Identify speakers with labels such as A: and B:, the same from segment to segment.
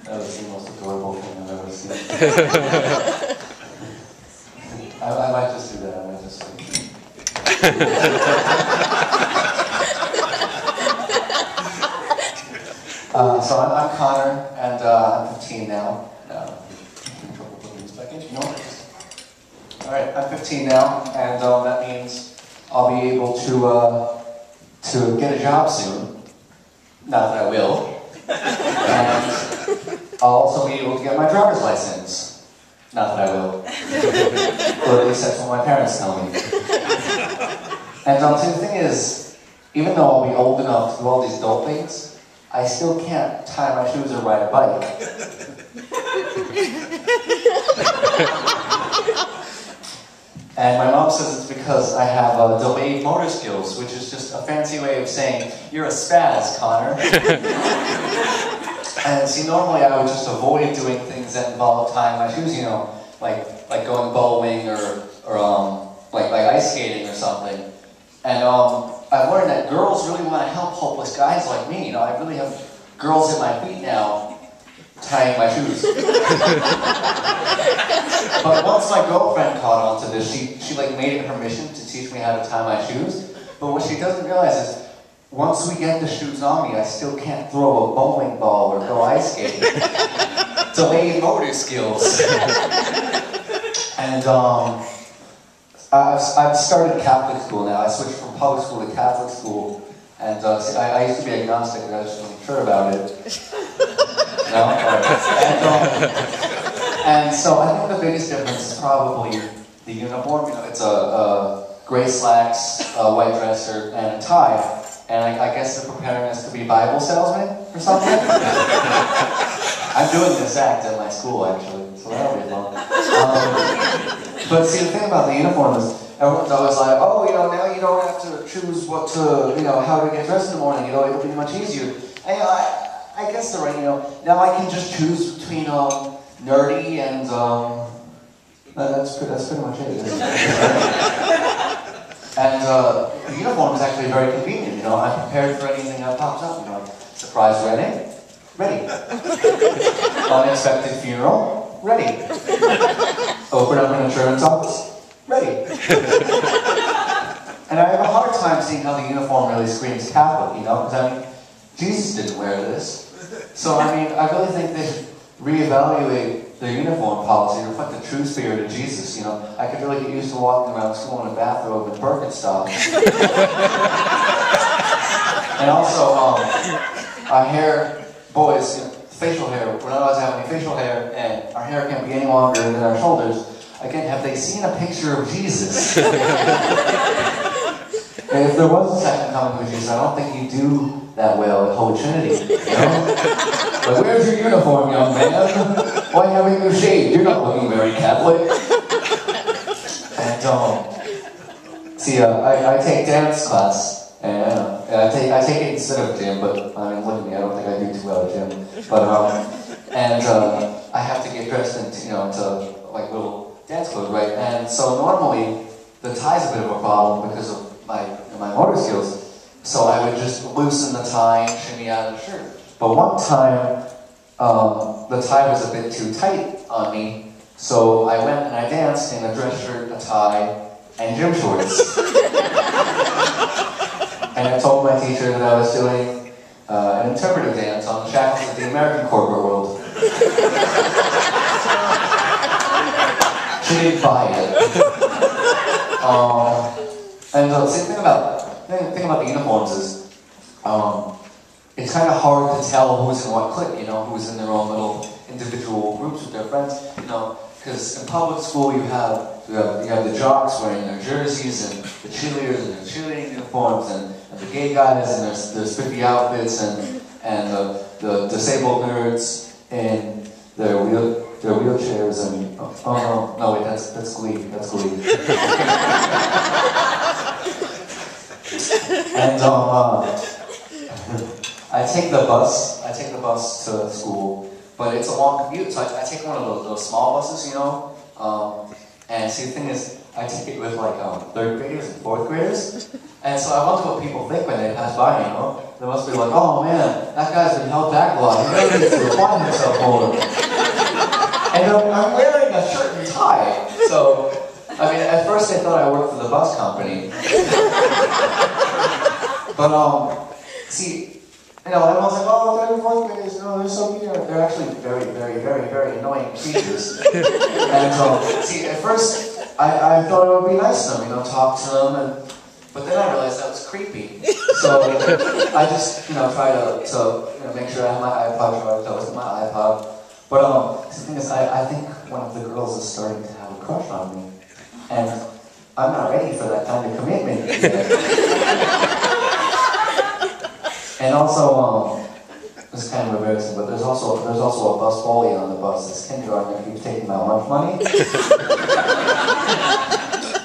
A: That was the most adorable thing I've ever seen. I might just do that. I might just like... So I'm Connor, and I'm 15 now. Alright, I'm 15 now, and that means I'll be able to get a job soon. Not that I will. And I'll also be able to get my driver's license. Not that I will. Or at least that's what my parents tell me. And see, the thing is, even though I'll be old enough to do all these adult things, I still can't tie my shoes or ride a bike. And my mom says it's because I have delayed motor skills, which is just a fancy way of saying, you're a spaz, Connor. And see, normally I would just avoid doing things that involve tying my shoes, you know, like going bowling or like ice skating or something. And I've learned that girls really want to help hopeless guys like me. You know, I really have girls at my feet now tying my shoes. But once my girlfriend caught on to this, she like made it her mission to teach me how to tie my shoes. But what she doesn't realize is, once we get the shoes on me, I still can't throw a bowling ball or go ice skating. Delayed motor skills. And I've started Catholic school now. I switched from public school to Catholic school. And see, I used to be agnostic, but I just wasn't sure about it. No? And so I think the biggest difference is probably the uniform. You know, it's a gray slacks, a white dress, and a tie. And I guess they're preparing us to be Bible salesmen or something. I'm doing this act at my school, actually, so that'll be fun. But see, the thing about the uniform is, everyone's always like, oh, you know, now you don't have to choose what to, you know, how to get dressed in the morning, you know, it'll be much easier. And, you know, I guess they're right, you know, now I can just choose between, nerdy and, that's pretty much it, isn't it? And the uniform is actually very convenient, you know, I'm prepared for anything that pops up, you know, surprise wedding, ready. Unexpected funeral, ready. Open up an insurance office, ready. And I have a hard time seeing how the uniform really screams Catholic, you know, because I mean, Jesus didn't wear this. So I mean, I really think they should reevaluate their uniform policy to reflect the true spirit of Jesus, you know. I could really get used to walking around school in a bathrobe and Birkenstocks. And also, our hair, boys, you know, facial hair, we're not allowed to have any facial hair, and our hair can't be any longer than our shoulders. Again, have they seen a picture of Jesus? And if there was a second coming of Jesus, I don't think he'd do that well at Holy Trinity, you know? Like, where's your uniform, young man? Why haven't you shaved? You're not looking very Catholic. And, see, I take dance class, and I take it instead of gym, but, I mean, look at me, I don't think I do too well at gym. But, and I have to get dressed into, you know, into, like, little dance clothes, right? And so normally, the tie's a bit of a problem because of my motor skills. So I would just loosen the tie and shimmy out of the shirt. But one time, the tie was a bit too tight on me, so I went and I danced in a dress shirt, a tie, and gym shorts. And I told my teacher that I was doing an interpretive dance on the shackles of the American corporate world. She didn't buy it. And the thing about the uniforms is, it's kind of hard to tell who's in what clique, you know, who's in their own little individual groups with their friends, you know, because in public school you have the jocks wearing their jerseys, and the cheerleaders in their cheerleading uniforms, and the gay guys in their spiffy outfits, and the disabled nerds in their wheelchairs, and no wait, that's Glee, And I take the bus to school, but it's a long commute, so I take one of those small buses, you know. And see, the thing is, I take it with like 3rd graders and 4th graders, and so I wonder what people think when they pass by by, you know? They must be like, oh man, that guy's been held back a lot. He really needs to find himself more. And I'm wearing a shirt and tie. So, I mean, at first they thought I worked for the bus company. But, see, you know, everyone's like, oh, they're fourth graders, no, they're so cute. They're actually very, very, very, very annoying creatures. And, see, at first, I thought it would be nice to them, you know, talk to them, but then I realized that was creepy. So I just, you know, try to you know, make sure I have my iPod charged. I was in my iPod. But the thing is, I think one of the girls is starting to have a crush on me. And I'm not ready for that kind of commitment yet. And also, it's kind of embarrassing, but there's also a bus bully on the bus. This kindergartner keeps taking my lunch money.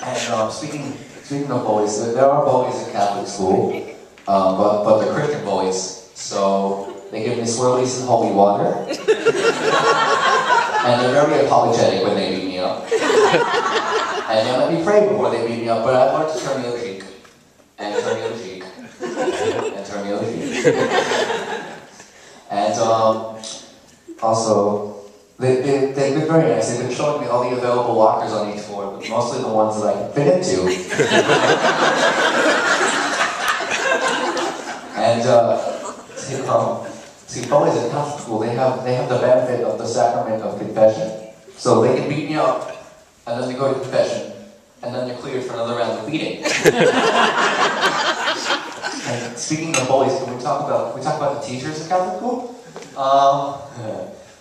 A: And speaking of bullies, there are bullies in Catholic school, but they're Christian bullies. So they give me swirlies and holy water, and they're very apologetic when they beat me up. And they let me pray before they beat me up, but I've learned to turn the other cheek, and turn the other cheek, and turn the other cheek. And also, they've been very nice. They've been showing me all the available lockers on each floor, but mostly the ones that I can fit into. And see, bullies at Catholic school, they have the benefit of the sacrament of confession. So they can beat me up, and then they go to confession, and then they're cleared for another round of beating. And speaking of bullies, can we talk about the teachers at Catholic school?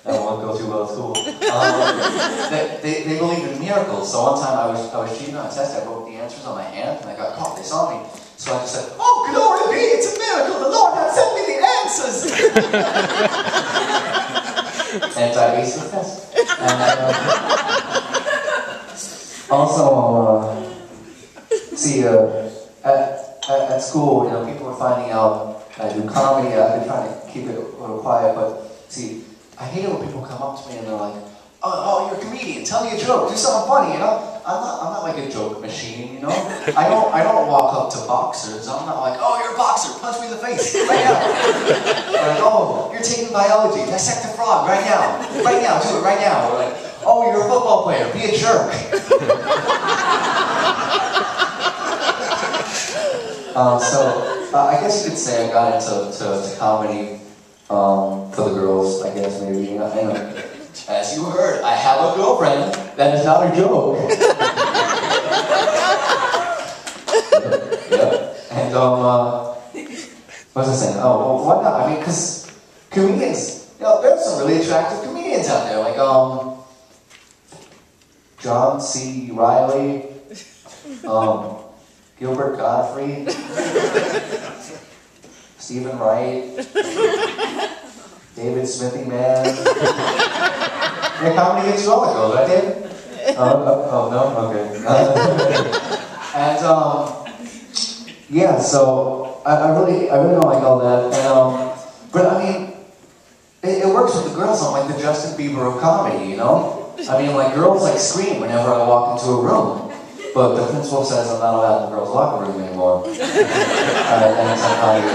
A: That won't go too well at school. They believe in miracles. So one time I was cheating on a test. I wrote the answers on my hand, and I got caught. They saw me. So I just said, "Oh, glory be! It's a miracle. The Lord has sent me the answers." And I aced the test. Also, see, at school, you know, people are finding out I do comedy. I've been trying to keep it a little quiet, but see, I hate it when people come up to me and they're like, "Oh, you're a comedian. Tell me a joke. Do something funny." You know, I'm not like a joke machine. You know, I don't walk up to boxers. I'm not like, "Oh, you're a boxer. Punch me in the face right now." Like, "Oh, you're taking biology. Dissect a frog right now. Right now. Do it right now." Or like, "Oh, you're a football player. Be a jerk." I guess you could say I got into comedy for the girls, I guess, maybe. You know, as you heard, I have a girlfriend. That is not a joke. Yeah. And, what was I saying? Oh, well, why not? I mean, because comedians, you know, there's some really attractive comedians out there, like, John C. Reilly, Gilbert Gottfried, Stephen Wright, David Smithy Man. Yeah, comedy gets you all the girls, right, David? Oh, no? Okay. And, yeah, so, I really don't like all that. And, but I mean, it works with the girls. I'm like the Justin Bieber of comedy, you know? I mean, like, girls, like, scream whenever I walk into a room. But the principal says I'm not allowed in the girls' locker room anymore. And it's not comedy.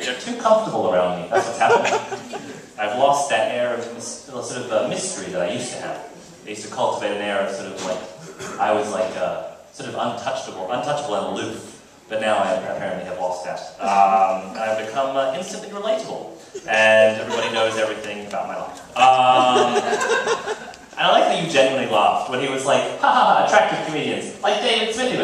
B: You're too comfortable around me. That's what's happening. I've lost that air of sort of mystery that I used to have. I used to cultivate an air of sort of like I was like sort of untouchable and aloof. But now I apparently have lost that. I've become instantly relatable, and everybody knows everything about my life. And I like that you genuinely laughed when he was like, "Ha ha ha, attractive comedians like David Smithy."